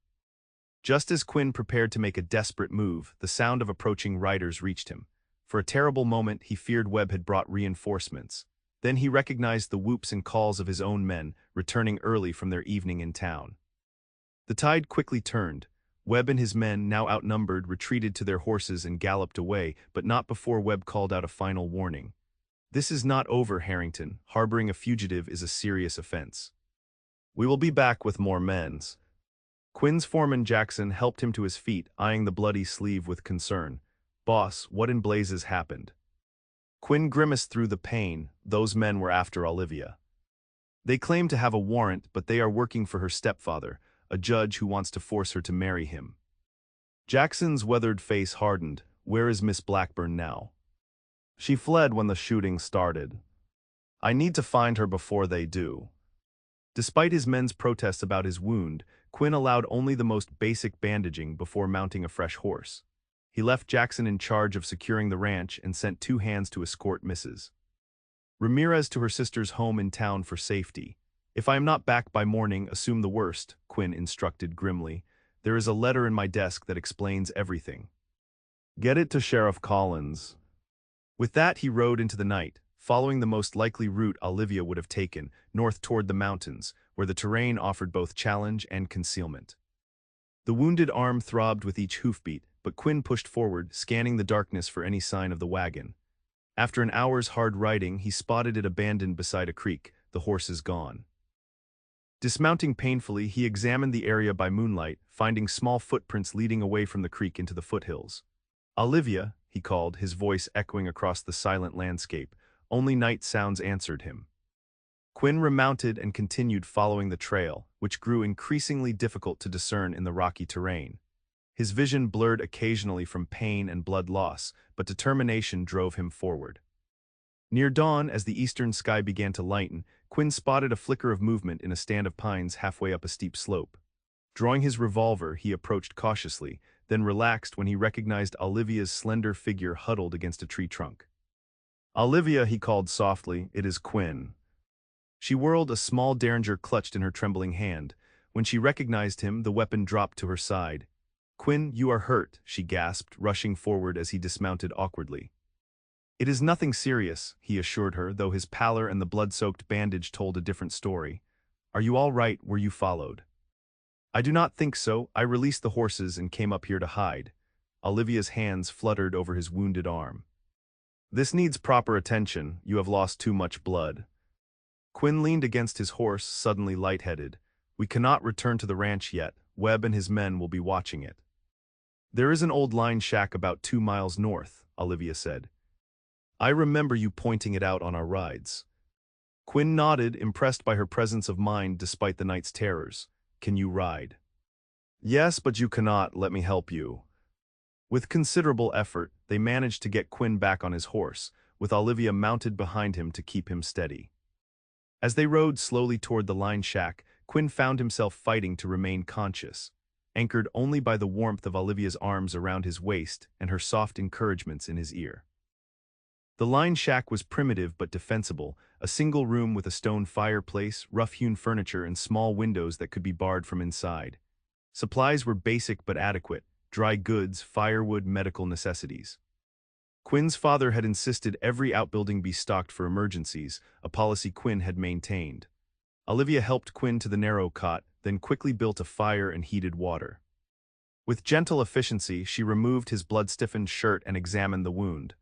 Just as Quinn prepared to make a desperate move, the sound of approaching riders reached him. For a terrible moment, he feared Webb had brought reinforcements. Then he recognized the whoops and calls of his own men, returning early from their evening in town. The tide quickly turned. Webb and his men, now outnumbered, retreated to their horses and galloped away, but not before Webb called out a final warning. "This is not over, Harrington. Harboring a fugitive is a serious offense." "We will be back with more men." Quinn's foreman Jackson helped him to his feet, eyeing the bloody sleeve with concern. "Boss, what in blazes happened?" Quinn grimaced through the pain. "Those men were after Olivia. They claim to have a warrant, but they are working for her stepfather, a judge who wants to force her to marry him." Jackson's weathered face hardened. "Where is Miss Blackburn now?" "She fled when the shooting started. I need to find her before they do." Despite his men's protests about his wound, Quinn allowed only the most basic bandaging before mounting a fresh horse. He left Jackson in charge of securing the ranch and sent 2 hands to escort Mrs. Ramirez to her sister's home in town for safety. "If I am not back by morning, assume the worst," Quinn instructed grimly. "There is a letter in my desk that explains everything. Get it to Sheriff Collins." With that, he rode into the night, following the most likely route Olivia would have taken, north toward the mountains, where the terrain offered both challenge and concealment. The wounded arm throbbed with each hoofbeat, but Quinn pushed forward, scanning the darkness for any sign of the wagon. After an hour's hard riding, he spotted it abandoned beside a creek, the horses gone. Dismounting painfully, he examined the area by moonlight, finding small footprints leading away from the creek into the foothills. "Olivia," he called, his voice echoing across the silent landscape. Only night sounds answered him. Quinn remounted and continued following the trail, which grew increasingly difficult to discern in the rocky terrain. His vision blurred occasionally from pain and blood loss, but determination drove him forward. Near dawn, as the eastern sky began to lighten, Quinn spotted a flicker of movement in a stand of pines halfway up a steep slope. Drawing his revolver, he approached cautiously, then relaxed when he recognized Olivia's slender figure huddled against a tree trunk. "Olivia," he called softly, "it is Quinn." She whirled, a small derringer clutched in her trembling hand. When she recognized him, the weapon dropped to her side. "Quinn, you are hurt," she gasped, rushing forward as he dismounted awkwardly. "It is nothing serious," he assured her, though his pallor and the blood-soaked bandage told a different story. "Are you all right? Were you followed?" "I do not think so. I released the horses and came up here to hide." Olivia's hands fluttered over his wounded arm. "This needs proper attention. You have lost too much blood." Quinn leaned against his horse, suddenly lightheaded. "We cannot return to the ranch yet. Webb and his men will be watching it." "There is an old line shack about 2 miles north," Olivia said. "I remember you pointing it out on our rides." Quinn nodded, impressed by her presence of mind despite the night's terrors. "Can you ride?" "Yes, but you cannot. Let me help you." With considerable effort, they managed to get Quinn back on his horse, with Olivia mounted behind him to keep him steady. As they rode slowly toward the line shack, Quinn found himself fighting to remain conscious, anchored only by the warmth of Olivia's arms around his waist and her soft encouragements in his ear. The line shack was primitive but defensible, a single room with a stone fireplace, rough-hewn furniture, and small windows that could be barred from inside. Supplies were basic but adequate: dry goods, firewood, medical necessities. Quinn's father had insisted every outbuilding be stocked for emergencies, a policy Quinn had maintained. Olivia helped Quinn to the narrow cot, then quickly built a fire and heated water. With gentle efficiency, she removed his blood-stiffened shirt and examined the wound.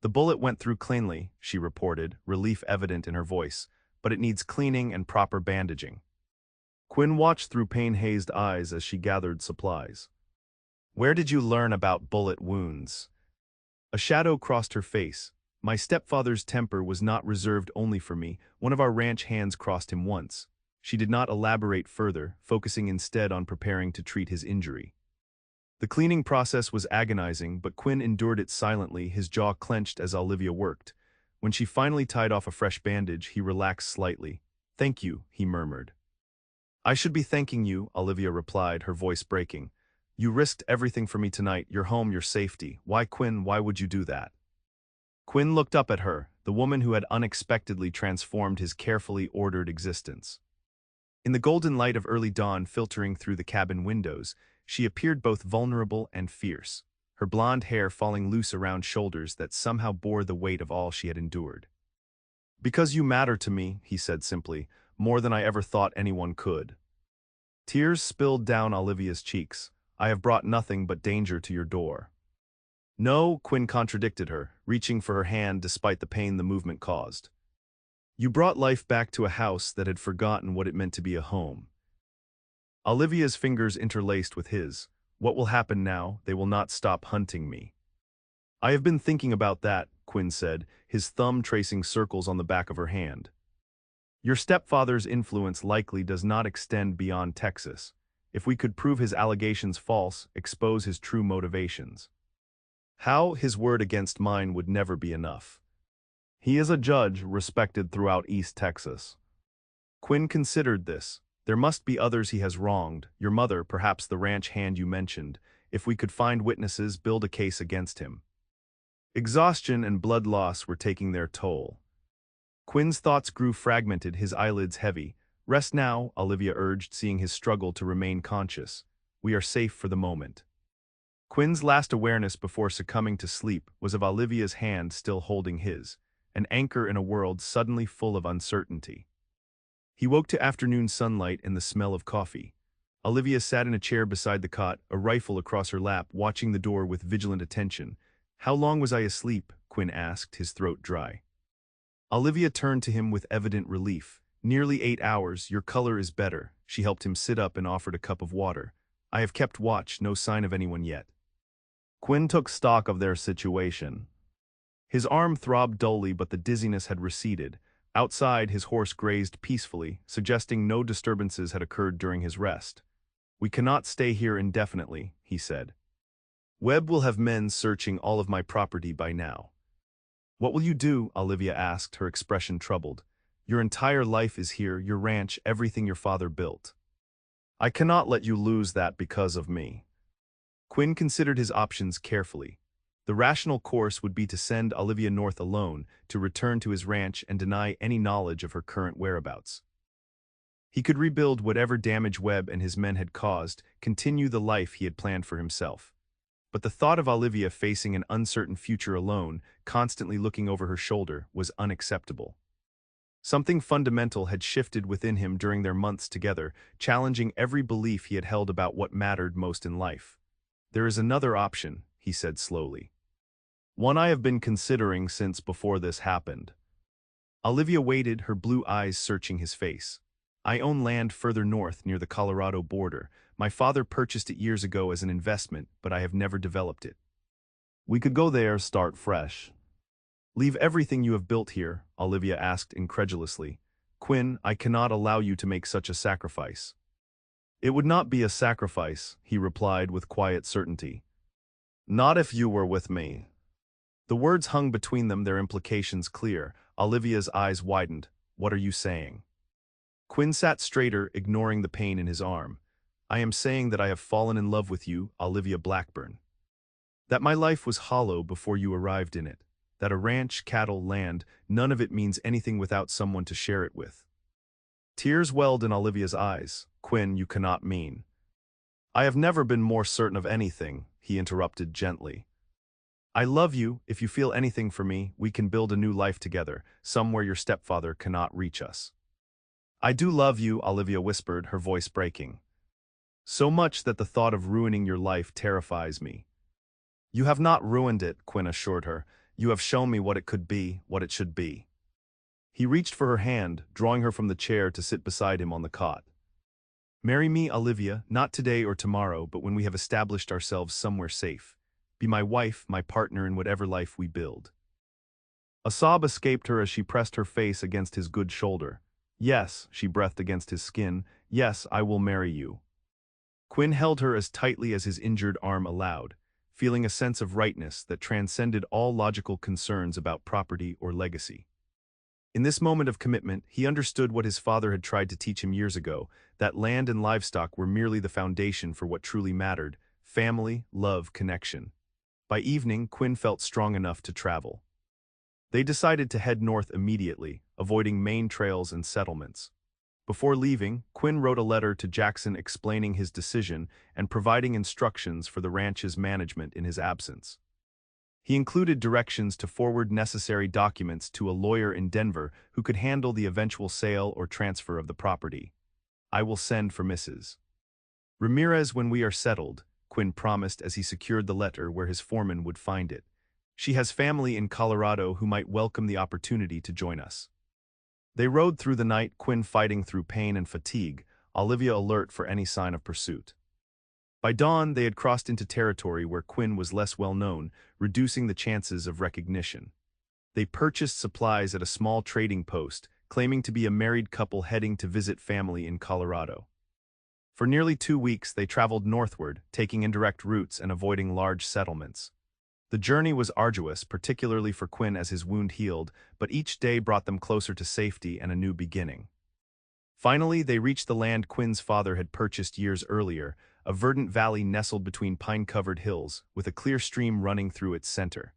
"The bullet went through cleanly," she reported, relief evident in her voice, "but it needs cleaning and proper bandaging." Quinn watched through pain-hazed eyes as she gathered supplies. "Where did you learn about bullet wounds?" A shadow crossed her face. "My stepfather's temper was not reserved only for me. One of our ranch hands crossed him once." She did not elaborate further, focusing instead on preparing to treat his injury. The cleaning process was agonizing, but Quinn endured it silently, his jaw clenched as Olivia worked. When she finally tied off a fresh bandage, he relaxed slightly. "Thank you," he murmured. "I should be thanking you," Olivia replied, her voice breaking. "You risked everything for me tonight, your home, your safety. Why, Quinn, why would you do that?" Quinn looked up at her, the woman who had unexpectedly transformed his carefully ordered existence. In the golden light of early dawn filtering through the cabin windows, she appeared both vulnerable and fierce, her blonde hair falling loose around shoulders that somehow bore the weight of all she had endured. "Because you matter to me," he said simply, "more than I ever thought anyone could." Tears spilled down Olivia's cheeks. "I have brought nothing but danger to your door." "No," Quinn contradicted her, reaching for her hand despite the pain the movement caused. "You brought life back to a house that had forgotten what it meant to be a home." Olivia's fingers interlaced with his. "What will happen now? They will not stop hunting me." "I have been thinking about that," Quinn said, his thumb tracing circles on the back of her hand. "Your stepfather's influence likely does not extend beyond Texas. If we could prove his allegations false, expose his true motivations." "How? His word against mine would never be enough. He is a judge respected throughout East Texas." Quinn considered this. "There must be others he has wronged, your mother, perhaps the ranch hand you mentioned. If we could find witnesses, build a case against him." Exhaustion and blood loss were taking their toll. Quinn's thoughts grew fragmented, his eyelids heavy. "Rest now," Olivia urged, seeing his struggle to remain conscious. "We are safe for the moment." Quinn's last awareness before succumbing to sleep was of Olivia's hand still holding his, an anchor in a world suddenly full of uncertainty. He woke to afternoon sunlight and the smell of coffee. Olivia sat in a chair beside the cot, a rifle across her lap, watching the door with vigilant attention. "How long was I asleep?" Quinn asked, his throat dry. Olivia turned to him with evident relief. "Nearly 8 hours, your color is better." She helped him sit up and offered a cup of water. "I have kept watch, no sign of anyone yet." Quinn took stock of their situation. His arm throbbed dully, but the dizziness had receded. Outside, his horse grazed peacefully, suggesting no disturbances had occurred during his rest. "We cannot stay here indefinitely," he said. "Webb will have men searching all of my property by now." "What will you do?" Olivia asked, her expression troubled. "Your entire life is here, your ranch, everything your father built. I cannot let you lose that because of me." Quinn considered his options carefully. The rational course would be to send Olivia north alone, to return to his ranch and deny any knowledge of her current whereabouts. He could rebuild whatever damage Webb and his men had caused, continue the life he had planned for himself. But the thought of Olivia facing an uncertain future alone, constantly looking over her shoulder, was unacceptable. Something fundamental had shifted within him during their months together, challenging every belief he had held about what mattered most in life. "There is another option," he said slowly. "One I have been considering since before this happened." Olivia waited, her blue eyes searching his face. "I own land further north near the Colorado border. My father purchased it years ago as an investment, but I have never developed it." "We could go there, start fresh." "Leave everything you have built here?" Olivia asked incredulously. "Quinn, I cannot allow you to make such a sacrifice." "It would not be a sacrifice," he replied with quiet certainty. "Not if you were with me." The words hung between them, their implications clear. Olivia's eyes widened. "What are you saying?" Quinn sat straighter, ignoring the pain in his arm. "I am saying that I have fallen in love with you, Olivia Blackburn. That my life was hollow before you arrived in it. That a ranch, cattle, land, none of it means anything without someone to share it with." Tears welled in Olivia's eyes. "Quinn, you cannot mean." "I have never been more certain of anything," he interrupted gently. "I love you. If you feel anything for me, we can build a new life together, somewhere your stepfather cannot reach us." "I do love you," Olivia whispered, her voice breaking. "So much that the thought of ruining your life terrifies me." "You have not ruined it," Quinn assured her. "You have shown me what it could be, what it should be." He reached for her hand, drawing her from the chair to sit beside him on the cot. "Marry me, Olivia, not today or tomorrow, but when we have established ourselves somewhere safe. Be my wife, my partner in whatever life we build." A sob escaped her as she pressed her face against his good shoulder. "Yes," she breathed against his skin. "Yes, I will marry you." Quinn held her as tightly as his injured arm allowed, feeling a sense of rightness that transcended all logical concerns about property or legacy. In this moment of commitment, he understood what his father had tried to teach him years ago, that land and livestock were merely the foundation for what truly mattered: family, love, connection. By evening, Quinn felt strong enough to travel. They decided to head north immediately, avoiding main trails and settlements. Before leaving, Quinn wrote a letter to Jackson explaining his decision and providing instructions for the ranch's management in his absence. He included directions to forward necessary documents to a lawyer in Denver who could handle the eventual sale or transfer of the property. "I will send for Mrs. Ramirez when we are settled," Quinn promised as he secured the letter where his foreman would find it. "She has family in Colorado who might welcome the opportunity to join us." They rode through the night, Quinn fighting through pain and fatigue, Olivia alert for any sign of pursuit. By dawn, they had crossed into territory where Quinn was less well known, reducing the chances of recognition. They purchased supplies at a small trading post, claiming to be a married couple heading to visit family in Colorado. For nearly 2 weeks, they traveled northward, taking indirect routes and avoiding large settlements. The journey was arduous, particularly for Quinn as his wound healed, but each day brought them closer to safety and a new beginning. Finally, they reached the land Quinn's father had purchased years earlier, a verdant valley nestled between pine-covered hills, with a clear stream running through its center.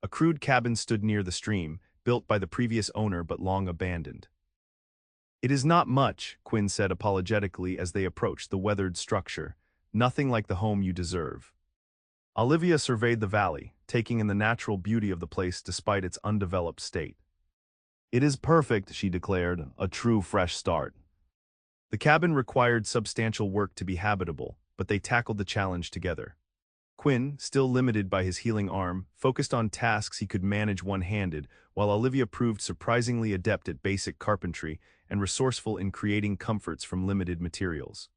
A crude cabin stood near the stream, built by the previous owner but long abandoned. "It is not much," Quinn said apologetically as they approached the weathered structure. "Nothing like the home you deserve." Olivia surveyed the valley, taking in the natural beauty of the place despite its undeveloped state. "It is perfect," she declared, "a true fresh start." The cabin required substantial work to be habitable, but they tackled the challenge together. Quinn, still limited by his healing arm, focused on tasks he could manage one-handed, while Olivia proved surprisingly adept at basic carpentry and resourceful in creating comforts from limited materials.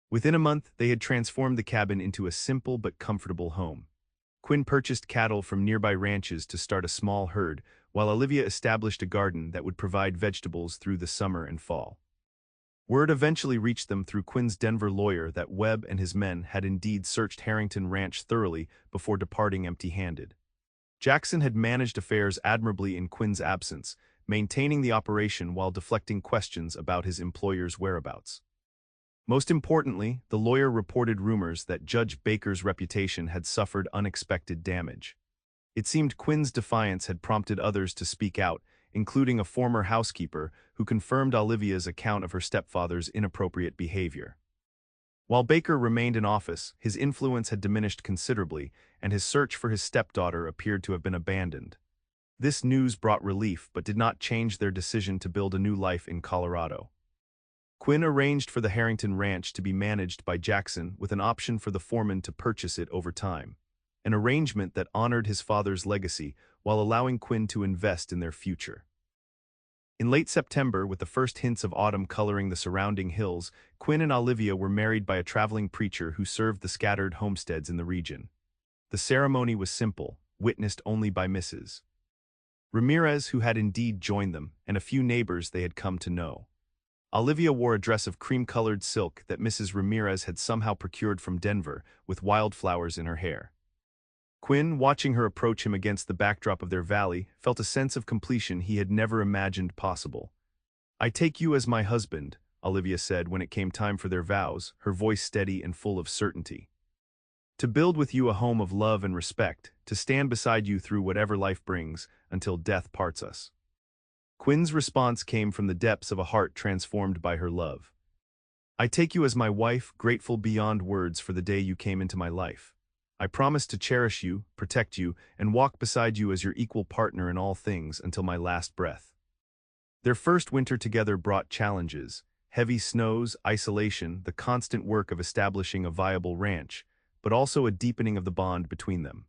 Within a month, they had transformed the cabin into a simple but comfortable home. Quinn purchased cattle from nearby ranches to start a small herd, while Olivia established a garden that would provide vegetables through the summer and fall. Word eventually reached them through Quinn's Denver lawyer that Webb and his men had indeed searched Harrington Ranch thoroughly before departing empty-handed. Jackson had managed affairs admirably in Quinn's absence, maintaining the operation while deflecting questions about his employer's whereabouts. Most importantly, the lawyer reported rumors that Judge Baker's reputation had suffered unexpected damage. It seemed Quinn's defiance had prompted others to speak out, including a former housekeeper who confirmed Olivia's account of her stepfather's inappropriate behavior. While Baker remained in office, his influence had diminished considerably, and his search for his stepdaughter appeared to have been abandoned. This news brought relief but did not change their decision to build a new life in Colorado. Quinn arranged for the Harrington Ranch to be managed by Jackson with an option for the foreman to purchase it over time, an arrangement that honored his father's legacy while allowing Quinn to invest in their future. In late September, with the first hints of autumn coloring the surrounding hills, Quinn and Olivia were married by a traveling preacher who served the scattered homesteads in the region. The ceremony was simple, witnessed only by Mrs. Ramirez, who had indeed joined them, and a few neighbors they had come to know. Olivia wore a dress of cream-colored silk that Mrs. Ramirez had somehow procured from Denver, with wildflowers in her hair. Quinn, watching her approach him against the backdrop of their valley, felt a sense of completion he had never imagined possible. "I take you as my husband," Olivia said when it came time for their vows, her voice steady and full of certainty. "To build with you a home of love and respect, to stand beside you through whatever life brings, until death parts us." Quinn's response came from the depths of a heart transformed by her love. "I take you as my wife, grateful beyond words for the day you came into my life. I promise to cherish you, protect you, and walk beside you as your equal partner in all things until my last breath." Their first winter together brought challenges: heavy snows, isolation, the constant work of establishing a viable ranch, but also a deepening of the bond between them.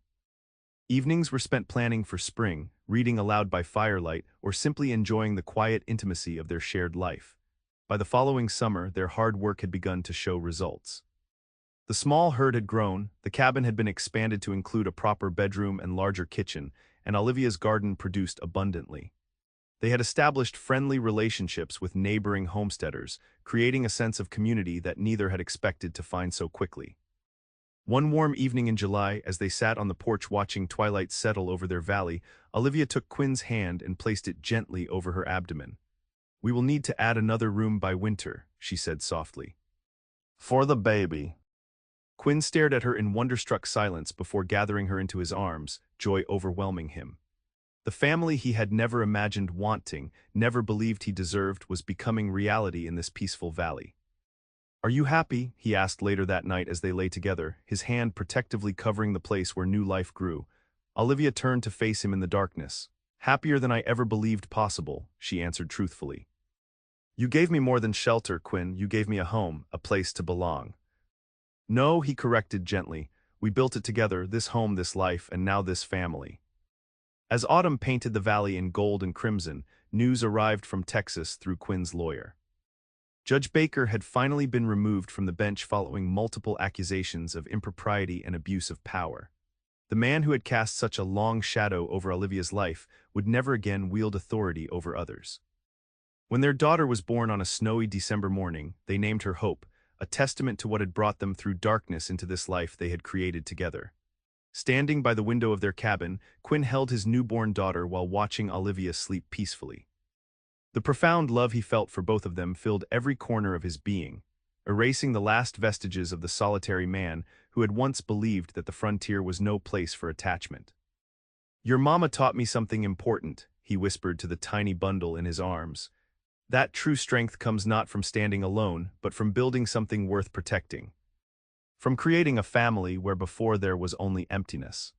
Evenings were spent planning for spring, reading aloud by firelight, or simply enjoying the quiet intimacy of their shared life. By the following summer, their hard work had begun to show results. The small herd had grown, the cabin had been expanded to include a proper bedroom and larger kitchen, and Olivia's garden produced abundantly. They had established friendly relationships with neighboring homesteaders, creating a sense of community that neither had expected to find so quickly. One warm evening in July, as they sat on the porch watching twilight settle over their valley, Olivia took Quinn's hand and placed it gently over her abdomen. "We will need to add another room by winter," she said softly. "For the baby." Quinn stared at her in wonderstruck silence before gathering her into his arms, joy overwhelming him. The family he had never imagined wanting, never believed he deserved, was becoming reality in this peaceful valley. "Are you happy?" he asked later that night as they lay together, his hand protectively covering the place where new life grew. Olivia turned to face him in the darkness. "Happier than I ever believed possible," she answered truthfully. "You gave me more than shelter, Quinn. You gave me a home, a place to belong." "No," he corrected gently. "We built it together, this home, this life, and now this family." As autumn painted the valley in gold and crimson, news arrived from Texas through Quinn's lawyer. Judge Baker had finally been removed from the bench following multiple accusations of impropriety and abuse of power. The man who had cast such a long shadow over Olivia's life would never again wield authority over others. When their daughter was born on a snowy December morning, they named her Hope, a testament to what had brought them through darkness into this life they had created together. Standing by the window of their cabin, Quinn held his newborn daughter while watching Olivia sleep peacefully. The profound love he felt for both of them filled every corner of his being, erasing the last vestiges of the solitary man who had once believed that the frontier was no place for attachment. "Your mama taught me something important," he whispered to the tiny bundle in his arms. "That true strength comes not from standing alone, but from building something worth protecting. From creating a family where before there was only emptiness."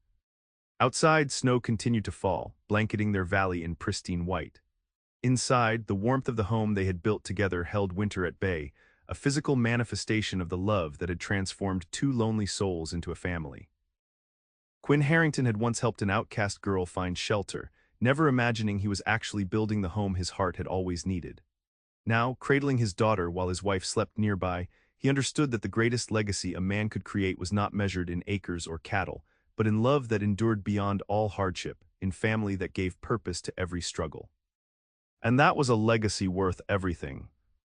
Outside, snow continued to fall, blanketing their valley in pristine white. Inside, the warmth of the home they had built together held winter at bay, a physical manifestation of the love that had transformed two lonely souls into a family. Quinn Harrington had once helped an outcast girl find shelter, never imagining he was actually building the home his heart had always needed. Now, cradling his daughter while his wife slept nearby, he understood that the greatest legacy a man could create was not measured in acres or cattle, but in love that endured beyond all hardship, in family that gave purpose to every struggle. And that was a legacy worth everything.